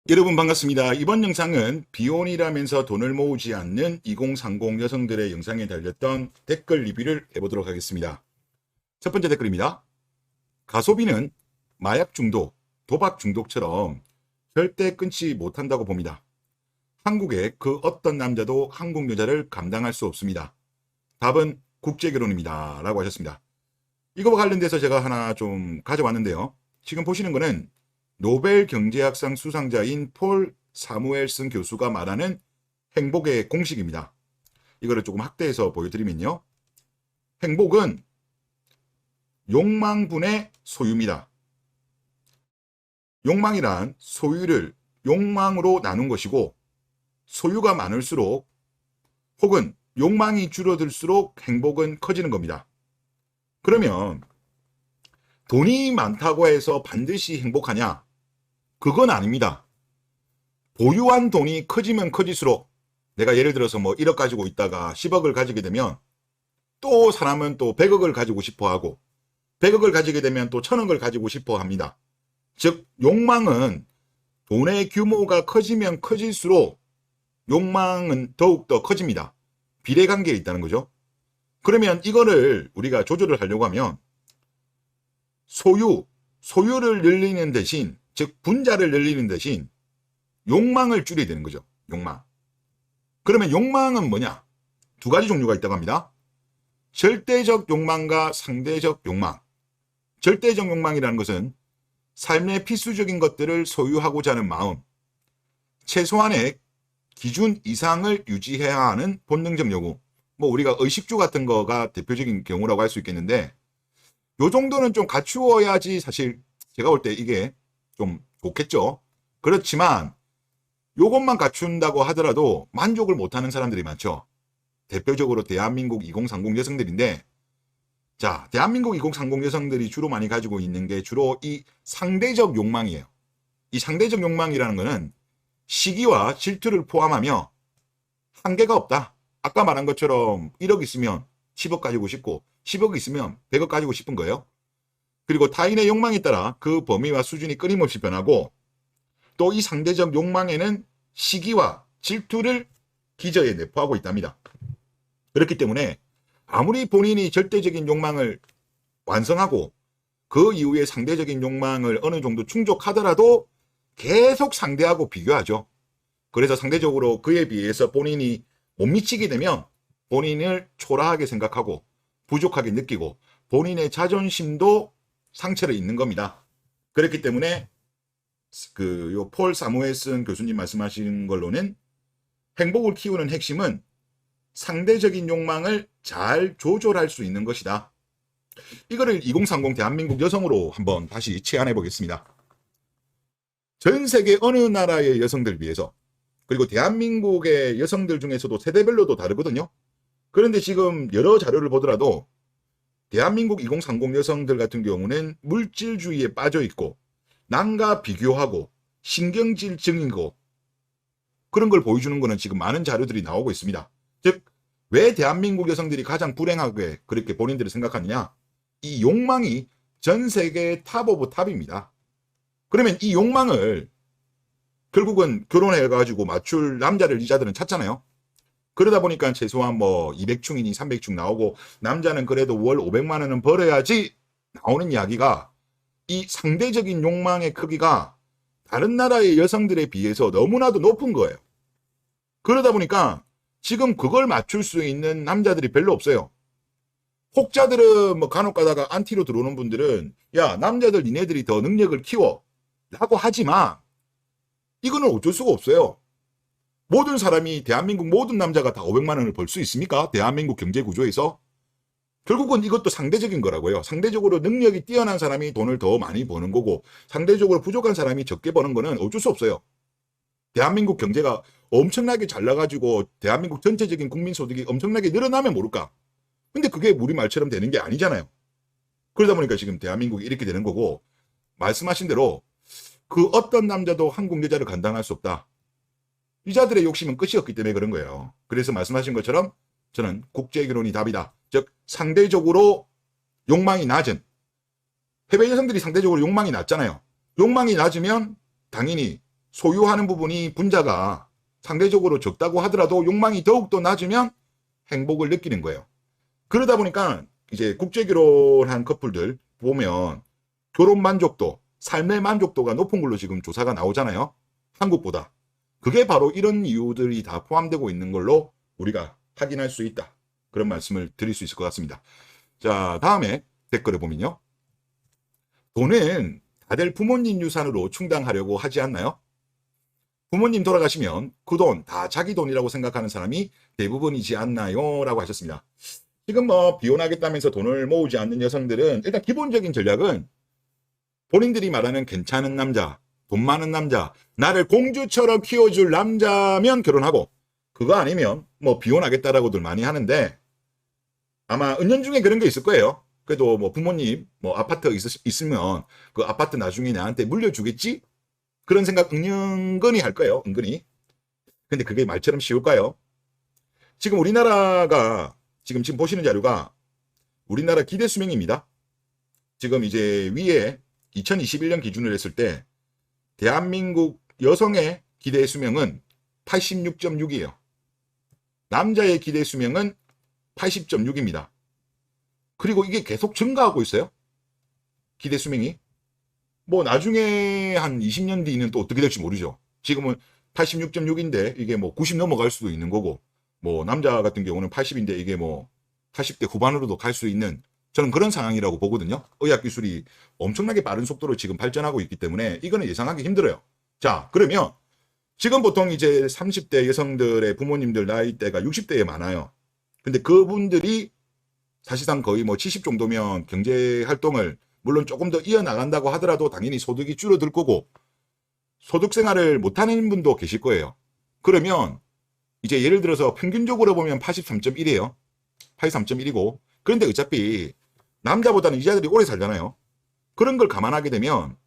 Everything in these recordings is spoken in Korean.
여러분 반갑습니다. 이번 영상은 비혼이라면서 돈을 모으지 않는 2030 여성들의 영상에 달렸던 댓글 리뷰를 해보도록 하겠습니다. 첫 번째 댓글입니다. 가소비는 마약 중독, 도박 중독처럼 절대 끊지 못한다고 봅니다. 한국의 그 어떤 남자도 한국 여자를 감당할 수 없습니다. 답은 국제결혼입니다. 라고 하셨습니다. 이거와 관련돼서 제가 하나 좀 가져왔는데요. 지금 보시는 거는 노벨 경제학상 수상자인 폴 사무엘슨 교수가 말하는 행복의 공식입니다. 이거를 조금 확대해서 보여드리면요. 행복은 욕망분의 소유입니다. 욕망이란 소유를 욕망으로 나눈 것이고, 소유가 많을수록 혹은 욕망이 줄어들수록 행복은 커지는 겁니다. 그러면 돈이 많다고 해서 반드시 행복하냐? 그건 아닙니다. 보유한 돈이 커지면 커질수록, 내가 예를 들어서 뭐 1억 가지고 있다가 10억을 가지게 되면 또 사람은 또 100억을 가지고 싶어 하고, 100억을 가지게 되면 또 1000억을 가지고 싶어 합니다. 즉 욕망은 돈의 규모가 커지면 커질수록 욕망은 더욱더 커집니다. 비례관계에 있다는 거죠. 그러면 이거를 우리가 조절을 하려고 하면 소유를 늘리는 대신, 즉 분자를 늘리는 대신 욕망을 줄여야 되는 거죠. 욕망. 그러면 욕망은 뭐냐? 두 가지 종류가 있다고 합니다. 절대적 욕망과 상대적 욕망. 절대적 욕망이라는 것은 삶의 필수적인 것들을 소유하고자 하는 마음, 최소한의 기준 이상을 유지해야 하는 본능적 요구. 뭐 우리가 의식주 같은 거가 대표적인 경우라고 할 수 있겠는데, 요 정도는 좀 갖추어야지 사실 제가 볼 때 이게 좀 좋겠죠. 그렇지만 요것만 갖춘다고 하더라도 만족을 못하는 사람들이 많죠. 대표적으로 대한민국 2030 여성들인데, 자, 대한민국 2030 여성들이 주로 많이 가지고 있는 게 주로 이 상대적 욕망이에요. 이 상대적 욕망이라는 거는 시기와 질투를 포함하며 한계가 없다. 아까 말한 것처럼 1억 있으면 10억 가지고 싶고, 10억 있으면 100억 가지고 싶은 거예요. 그리고 타인의 욕망에 따라 그 범위와 수준이 끊임없이 변하고, 또 이 상대적 욕망에는 시기와 질투를 기저에 내포하고 있답니다. 그렇기 때문에 아무리 본인이 절대적인 욕망을 완성하고 그 이후에 상대적인 욕망을 어느 정도 충족하더라도 계속 상대하고 비교하죠. 그래서 상대적으로 그에 비해서 본인이 못 미치게 되면 본인을 초라하게 생각하고 부족하게 느끼고 본인의 자존심도 상처를 입는 겁니다. 그렇기 때문에 요 폴 사무엘슨 교수님 말씀하신 걸로는 행복을 키우는 핵심은 상대적인 욕망을 잘 조절할 수 있는 것이다. 이거를 2030 대한민국 여성으로 한번 다시 체안해 보겠습니다. 전 세계 어느 나라의 여성들 비해서, 그리고 대한민국의 여성들 중에서도 세대별로도 다르거든요. 그런데 지금 여러 자료를 보더라도 대한민국 2030 여성들 같은 경우는 물질주의에 빠져 있고 남과 비교하고 신경질증이고 그런 걸 보여주는 거는 지금 많은 자료들이 나오고 있습니다. 즉, 왜 대한민국 여성들이 가장 불행하게 그렇게 본인들을 생각하느냐? 이 욕망이 전 세계의 탑 오브 탑입니다. 그러면 이 욕망을 결국은 결혼해가지고 맞출 남자를 여자들은 찾잖아요. 그러다 보니까 최소한 뭐 200충이니 300충 나오고, 남자는 그래도 월 500만 원은 벌어야지 나오는 이야기가, 이 상대적인 욕망의 크기가 다른 나라의 여성들에 비해서 너무나도 높은 거예요. 그러다 보니까 지금 그걸 맞출 수 있는 남자들이 별로 없어요. 혹자들은 뭐 간혹 가다가 안티로 들어오는 분들은 야, 남자들 니네들이 더 능력을 키워 라고 하지만 이거는 어쩔 수가 없어요. 모든 사람이, 대한민국 모든 남자가 다 500만 원을 벌 수 있습니까? 대한민국 경제 구조에서? 결국은 이것도 상대적인 거라고요. 상대적으로 능력이 뛰어난 사람이 돈을 더 많이 버는 거고, 상대적으로 부족한 사람이 적게 버는 거는 어쩔 수 없어요. 대한민국 경제가 엄청나게 잘 나가지고 대한민국 전체적인 국민소득이 엄청나게 늘어나면 모를까. 근데 그게 우리 말처럼 되는 게 아니잖아요. 그러다 보니까 지금 대한민국이 이렇게 되는 거고, 말씀하신 대로 그 어떤 남자도 한국 여자를 감당할 수 없다. 여자들의 욕심은 끝이 없기 때문에 그런 거예요. 그래서 말씀하신 것처럼 저는 국제결혼이 답이다. 즉, 상대적으로 욕망이 낮은, 해외 여성들이 상대적으로 욕망이 낮잖아요. 욕망이 낮으면 당연히 소유하는 부분이 분자가 상대적으로 적다고 하더라도 욕망이 더욱더 낮으면 행복을 느끼는 거예요. 그러다 보니까 이제 국제 결혼한 커플들 보면 결혼 만족도, 삶의 만족도가 높은 걸로 지금 조사가 나오잖아요. 한국보다. 그게 바로 이런 이유들이 다 포함되고 있는 걸로 우리가 확인할 수 있다. 그런 말씀을 드릴 수 있을 것 같습니다. 자, 다음에 댓글을 보면요. 돈은 다들 부모님 유산으로 충당하려고 하지 않나요? 부모님 돌아가시면 그 돈 다 자기 돈이라고 생각하는 사람이 대부분이지 않나요? 라고 하셨습니다. 지금 뭐 비혼하겠다면서 돈을 모으지 않는 여성들은 일단 기본적인 전략은 본인들이 말하는 괜찮은 남자, 돈 많은 남자, 나를 공주처럼 키워줄 남자면 결혼하고, 그거 아니면 뭐 비혼하겠다라고들 많이 하는데 아마 은연중에 그런 게 있을 거예요. 그래도 뭐 부모님 뭐 아파트 있으면 그 아파트 나중에 나한테 물려주겠지? 그런 생각 은근히 할 거예요. 은근히. 근데 그게 말처럼 쉬울까요? 지금 우리나라가 지금 보시는 자료가 우리나라 기대 수명입니다. 지금 이제 위에 2021년 기준으로 했을 때 대한민국 여성의 기대 수명은 86.6이에요. 남자의 기대 수명은 80.6입니다. 그리고 이게 계속 증가하고 있어요. 기대 수명이. 뭐 나중에 한 20년 뒤는 또 어떻게 될지 모르죠. 지금은 86.6인데 이게 뭐 90 넘어갈 수도 있는 거고, 뭐 남자 같은 경우는 80인데 이게 뭐 80대 후반으로도 갈 수 있는, 저는 그런 상황이라고 보거든요. 의학 기술이 엄청나게 빠른 속도로 지금 발전하고 있기 때문에 이거는 예상하기 힘들어요. 자, 그러면 지금 보통 이제 30대 여성들의 부모님들 나이대가 60대에 많아요. 근데 그분들이 사실상 거의 뭐 70 정도면 경제 활동을 물론 조금 더 이어나간다고 하더라도 당연히 소득이 줄어들 거고 소득 생활을 못하는 분도 계실 거예요. 그러면 이제 예를 들어서 평균적으로 보면 83.1이에요. 83.1이고 그런데 어차피 남자보다는 여자들이 오래 살잖아요. 그런 걸 감안하게 되면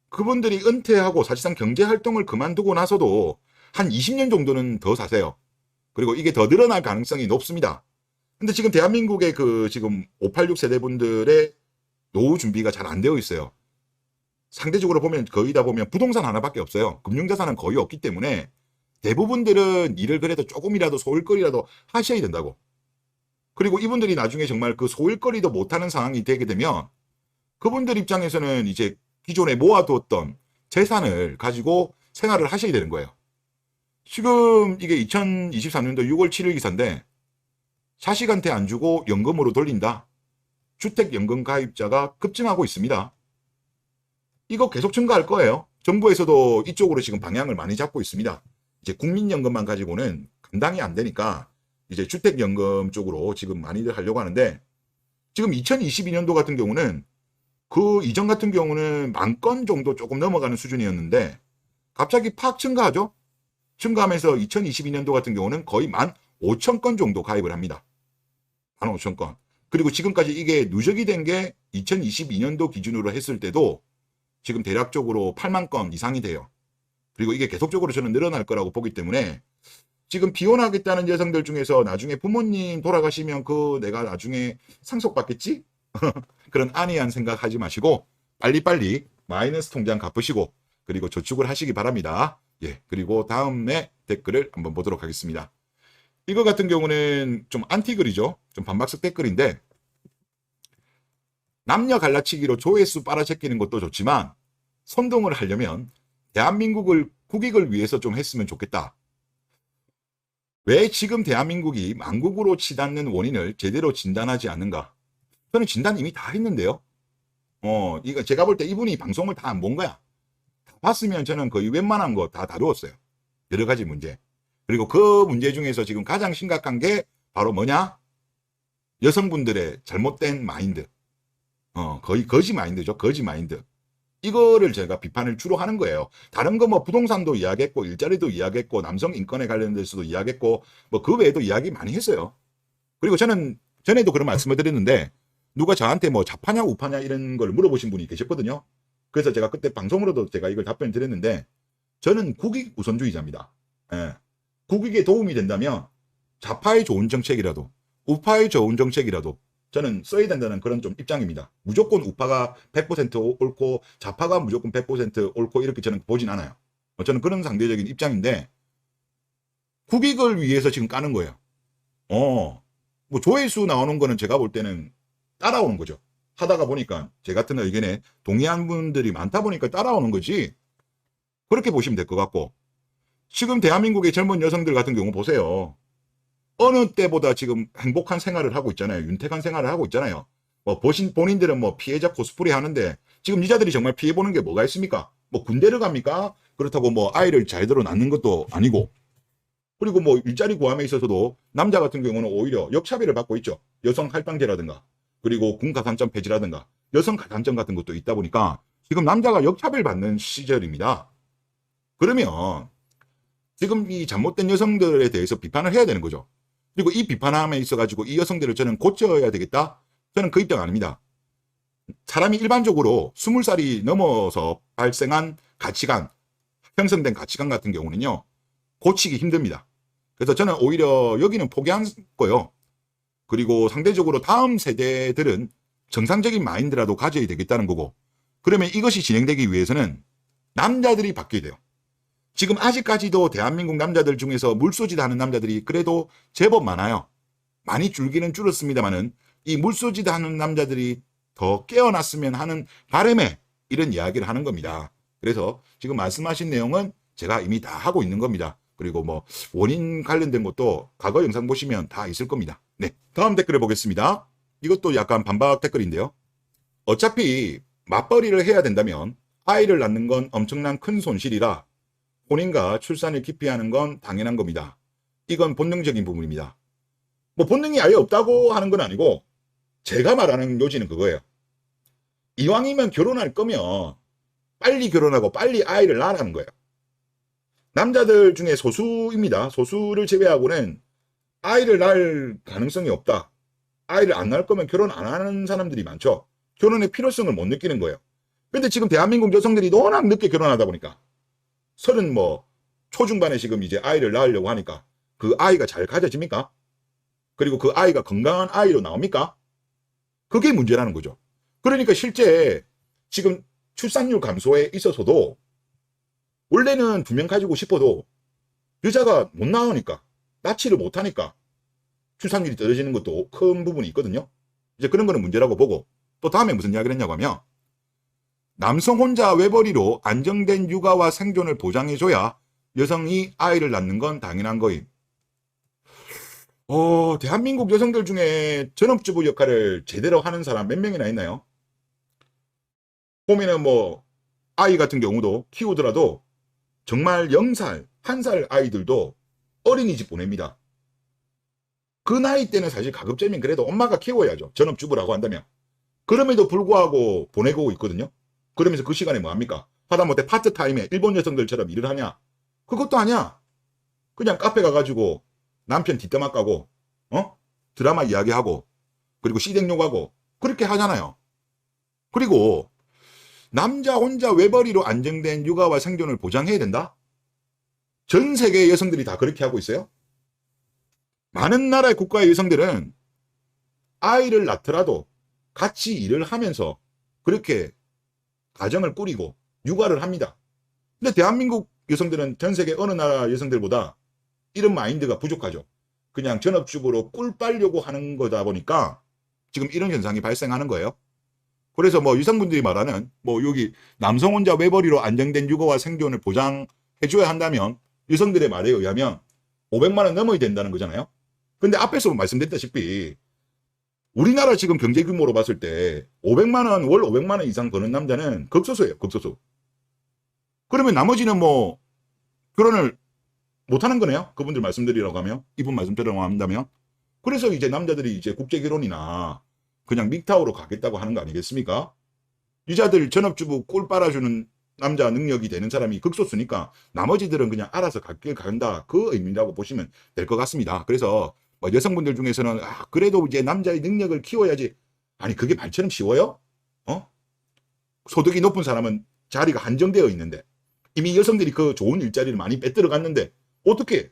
그분들이 은퇴하고 사실상 경제 활동을 그만두고 나서도 한 20년 정도는 더 사세요. 그리고 이게 더 늘어날 가능성이 높습니다. 근데 지금 대한민국의 그 지금 586 세대분들의 노후 준비가 잘 안 되어 있어요. 상대적으로 보면 거의 다 보면 부동산 하나밖에 없어요. 금융자산은 거의 없기 때문에 대부분들은 일을 그래도 조금이라도 소일거리라도 하셔야 된다고. 그리고 이분들이 나중에 정말 그 소일거리도 못하는 상황이 되게 되면 그분들 입장에서는 이제 기존에 모아두었던 재산을 가지고 생활을 하셔야 되는 거예요. 지금 이게 2023년도 6월 7일 기사인데 자식한테 안 주고 연금으로 돌린다. 주택연금 가입자가 급증하고 있습니다. 이거 계속 증가할 거예요. 정부에서도 이쪽으로 지금 방향을 많이 잡고 있습니다. 이제 국민연금만 가지고는 감당이 안 되니까 이제 주택연금 쪽으로 지금 많이들 하려고 하는데 지금 2022년도 같은 경우는 그 이전 같은 경우는 10,000건 정도 조금 넘어가는 수준이었는데 갑자기 팍 증가하죠. 증가하면서 2022년도 같은 경우는 거의 15,000건 정도 가입을 합니다. 15,000건. 그리고 지금까지 이게 누적이 된 게 2022년도 기준으로 했을 때도 지금 대략적으로 8만 건 이상이 돼요. 그리고 이게 계속적으로 저는 늘어날 거라고 보기 때문에 지금 비혼하겠다는 여성들 중에서 나중에 부모님 돌아가시면 그 내가 나중에 상속받겠지? 그런 안이한 생각하지 마시고 빨리빨리 마이너스 통장 갚으시고 그리고 저축을 하시기 바랍니다. 예, 그리고 다음에 댓글을 한번 보도록 하겠습니다. 이거 같은 경우는 좀 안티글이죠. 좀 반박식 댓글인데 남녀 갈라치기로 조회수 빨아제끼는 것도 좋지만 선동을 하려면 대한민국을 국익을 위해서 좀 했으면 좋겠다. 왜 지금 대한민국이 망국으로 치닫는 원인을 제대로 진단하지 않는가? 저는 진단 이미 다 했는데요. 이거 제가 볼 때 이분이 방송을 다 안 본 거야. 다 봤으면 저는 거의 웬만한 거 다 다루었어요. 여러 가지 문제. 그리고 그 문제 중에서 지금 가장 심각한 게 바로 뭐냐? 여성분들의 잘못된 마인드. 거의 거지 마인드죠. 거지 마인드. 이거를 제가 비판을 주로 하는 거예요. 다른 거 뭐 부동산도 이야기했고 일자리도 이야기했고 남성 인권에 관련돼서도 이야기했고 뭐 그 외에도 이야기 많이 했어요. 그리고 저는 전에도 그런 말씀을 드렸는데 누가 저한테 뭐 좌파냐 우파냐 이런 걸 물어보신 분이 계셨거든요. 그래서 제가 그때 방송으로도 제가 이걸 답변 드렸는데 저는 국익 우선주의자입니다. 예. 국익에 도움이 된다면 좌파의 좋은 정책이라도 우파의 좋은 정책이라도 저는 써야 된다는 그런 좀 입장입니다. 무조건 우파가 100% 옳고 좌파가 무조건 100% 옳고 이렇게 저는 보진 않아요. 저는 그런 상대적인 입장인데 국익을 위해서 지금 까는 거예요. 뭐 조회수 나오는 거는 제가 볼 때는 따라오는 거죠. 하다가 보니까 제 같은 의견에 동의한 분들이 많다 보니까 따라오는 거지. 그렇게 보시면 될 것 같고, 지금 대한민국의 젊은 여성들 같은 경우 보세요. 어느 때보다 지금 행복한 생활을 하고 있잖아요. 윤택한 생활을 하고 있잖아요. 뭐 본인들은 뭐 피해자 코스프레 하는데 지금 여자들이 정말 피해보는 게 뭐가 있습니까? 뭐 군대를 갑니까? 그렇다고 뭐 아이를 제대로 낳는 것도 아니고, 그리고 뭐 일자리 구함에 있어서도 남자 같은 경우는 오히려 역차별을 받고 있죠. 여성 할당제라든가, 그리고 군 가산점 폐지라든가, 여성 가산점 같은 것도 있다 보니까 지금 남자가 역차별 받는 시절입니다. 그러면 지금 이 잘못된 여성들에 대해서 비판을 해야 되는 거죠. 그리고 이 비판함에 있어가지고 이 여성들을 저는 고쳐야 되겠다? 저는 그 입장 아닙니다. 사람이 일반적으로 20살이 넘어서 발생한 가치관, 형성된 가치관 같은 경우는요, 고치기 힘듭니다. 그래서 저는 오히려 여기는 포기한 거요. 그리고 상대적으로 다음 세대들은 정상적인 마인드라도 가져야 되겠다는 거고, 그러면 이것이 진행되기 위해서는 남자들이 바뀌어야 돼요. 지금 아직까지도 대한민국 남자들 중에서 물소짓 하는 남자들이 그래도 제법 많아요. 많이 줄기는 줄었습니다만은 이 물소짓 하는 남자들이 더 깨어났으면 하는 바람에 이런 이야기를 하는 겁니다. 그래서 지금 말씀하신 내용은 제가 이미 다 하고 있는 겁니다. 그리고 뭐 원인 관련된 것도 과거 영상 보시면 다 있을 겁니다. 네, 다음 댓글을 보겠습니다. 이것도 약간 반박 댓글인데요. 어차피 맞벌이를 해야 된다면 아이를 낳는 건 엄청난 큰 손실이라 혼인과 출산을 기피하는 건 당연한 겁니다. 이건 본능적인 부분입니다. 뭐 본능이 아예 없다고 하는 건 아니고, 제가 말하는 요지는 그거예요. 이왕이면 결혼할 거면 빨리 결혼하고 빨리 아이를 낳으라는 거예요. 남자들 중에 소수입니다. 소수를 제외하고는 아이를 낳을 가능성이 없다. 아이를 안 낳을 거면 결혼 안 하는 사람들이 많죠. 결혼의 필요성을 못 느끼는 거예요. 근데 지금 대한민국 여성들이 워낙 늦게 결혼하다 보니까 30 뭐 초중반에 지금 이제 아이를 낳으려고 하니까 그 아이가 잘 가져집니까? 그리고 그 아이가 건강한 아이로 나옵니까? 그게 문제라는 거죠. 그러니까 실제 지금 출산율 감소에 있어서도 원래는 2명 가지고 싶어도 여자가 못 나오니까, 낳지를 못하니까 출산율이 떨어지는 것도 큰 부분이 있거든요. 이제 그런 거는 문제라고 보고, 또 다음에 무슨 이야기를 했냐고 하면, 남성 혼자 외벌이로 안정된 육아와 생존을 보장해줘야 여성이 아이를 낳는 건 당연한 거임. 대한민국 여성들 중에 전업주부 역할을 제대로 하는 사람 몇 명이나 있나요? 보면은 뭐 아이 같은 경우도 키우더라도 정말 0살, 1살 아이들도 어린이집 보냅니다. 그 나이 때는 사실 가급적이면 그래도 엄마가 키워야죠. 전업주부라고 한다면. 그럼에도 불구하고 보내고 있거든요. 그러면서 그 시간에 뭐 합니까? 하다못해 파트타임에 일본 여성들처럼 일을 하냐? 그것도 아니야. 그냥 카페 가가지고 남편 뒷담화 까고 드라마 이야기하고, 그리고 시댁 욕하고 그렇게 하잖아요. 그리고 남자 혼자 외벌이로 안정된 육아와 생존을 보장해야 된다? 전 세계 여성들이 다 그렇게 하고 있어요? 많은 나라의 국가의 여성들은 아이를 낳더라도 같이 일을 하면서 그렇게 가정을 꾸리고 육아를 합니다. 근데 대한민국 여성들은 전 세계 어느 나라 여성들보다 이런 마인드가 부족하죠. 그냥 전업주부로 꿀 빨려고 하는 거다 보니까 지금 이런 현상이 발생하는 거예요. 그래서 뭐 여성분들이 말하는 뭐 여기 남성 혼자 외벌이로 안정된 육아와 생존을 보장해줘야 한다면 여성들의 말에 의하면 500만 원 넘어야 된다는 거잖아요. 근데 앞에서 말씀드렸다시피 우리나라 지금 경제 규모로 봤을 때 500만 원, 월 500만 원 이상 버는 남자는 극소수예요. 극소수. 그러면 나머지는 뭐 결혼을 못하는 거네요. 그분들 말씀드리라고 하면, 이분 말씀드리라고 한다면. 그래서 이제 남자들이 이제 국제결혼이나 그냥 믹타오로 가겠다고 하는 거 아니겠습니까? 여자들 전업주부 꿀 빨아주는 남자 능력이 되는 사람이 극소수니까 나머지들은 그냥 알아서 갈길 간다, 그 의미라고 보시면 될 것 같습니다. 그래서 뭐 여성분들 중에서는 그래도 이제 남자의 능력을 키워야지. 아니 그게 말처럼 쉬워요? 소득이 높은 사람은 자리가 한정되어 있는데 이미 여성들이 그 좋은 일자리를 많이 빼들어 갔는데 어떻게?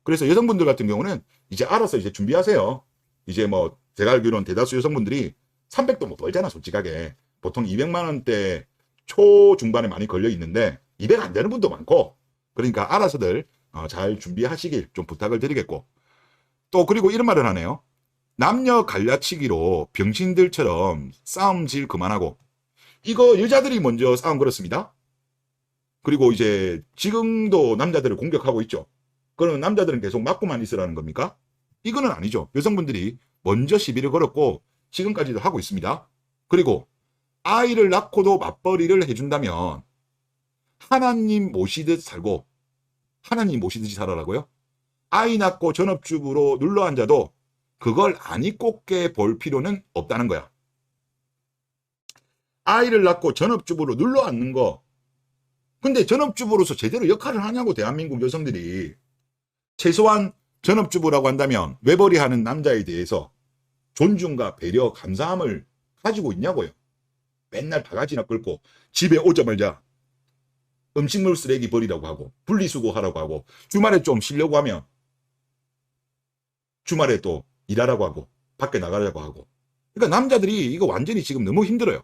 그래서 여성분들 같은 경우는 이제 알아서 이제 준비하세요. 이제 뭐 제가 알기로는 대다수 여성분들이 300도 못 벌잖아, 솔직하게. 보통 200만 원대 초중반에 많이 걸려 있는데 200 안 되는 분도 많고, 그러니까 알아서들 잘 준비하시길 좀 부탁을 드리겠고, 또 그리고 이런 말을 하네요. 남녀 갈라치기로 병신들처럼 싸움질 그만하고. 이거 여자들이 먼저 싸움 걸었습니다. 그리고 이제 지금도 남자들을 공격하고 있죠. 그러면 남자들은 계속 맞고만 있으라는 겁니까? 이거는 아니죠. 여성분들이 먼저 시비를 걸었고 지금까지도 하고 있습니다. 그리고 아이를 낳고도 맞벌이를 해준다면 하나님 모시듯 살고, 하나님 모시듯이 살아라고요? 아이 낳고 전업주부로 눌러앉아도 그걸 안 입곱게 볼 필요는 없다는 거야. 아이를 낳고 전업주부로 눌러앉는 거, 근데 전업주부로서 제대로 역할을 하냐고, 대한민국 여성들이. 최소한 전업주부라고 한다면 외벌이하는 남자에 대해서 존중과 배려, 감사함을 가지고 있냐고요. 맨날 바가지나 끌고 집에 오자마자 음식물 쓰레기 버리라고 하고 분리수거하라고 하고 주말에 좀 쉬려고 하면 주말에 또 일하라고 하고 밖에 나가려고 하고. 그러니까 남자들이 이거 완전히 지금 너무 힘들어요.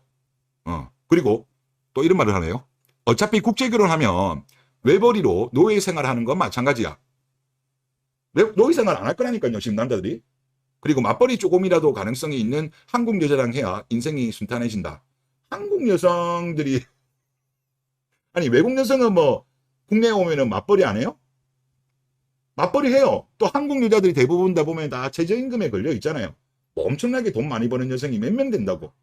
그리고 또 이런 말을 하네요. 어차피 국제결혼하면 외벌이로 노예생활하는 건 마찬가지야. 노예생활 안 할 거라니까요, 지금 남자들이. 그리고 맞벌이 조금이라도 가능성이 있는 한국 여자랑 해야 인생이 순탄해진다. 한국 여성들이, 아니 외국 여성은 뭐 국내에 오면은 맞벌이 안 해요? 맞벌이 해요. 또 한국 여자들이 대부분 다 보면 다 최저임금에 걸려 있잖아요. 뭐 엄청나게 돈 많이 버는 여성이 몇 명 된다고.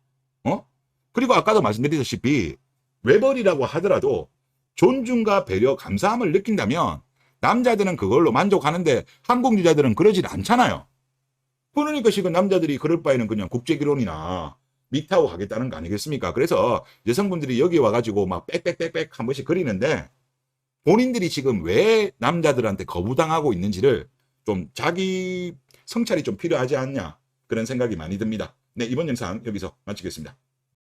그리고 아까도 말씀드렸다시피 외벌이라고 하더라도 존중과 배려, 감사함을 느낀다면 남자들은 그걸로 만족하는데 한국 여자들은 그러질 않잖아요. 그러니까 지금 남자들이 그럴 바에는 그냥 국제결혼이나 미타고 하겠다는 거 아니겠습니까? 그래서 여성분들이 여기 와가지고 막 빽빽빽빽 한 번씩 그리는데 본인들이 지금 왜 남자들한테 거부당하고 있는지를 좀 자기 성찰이 좀 필요하지 않냐, 그런 생각이 많이 듭니다. 네, 이번 영상 여기서 마치겠습니다.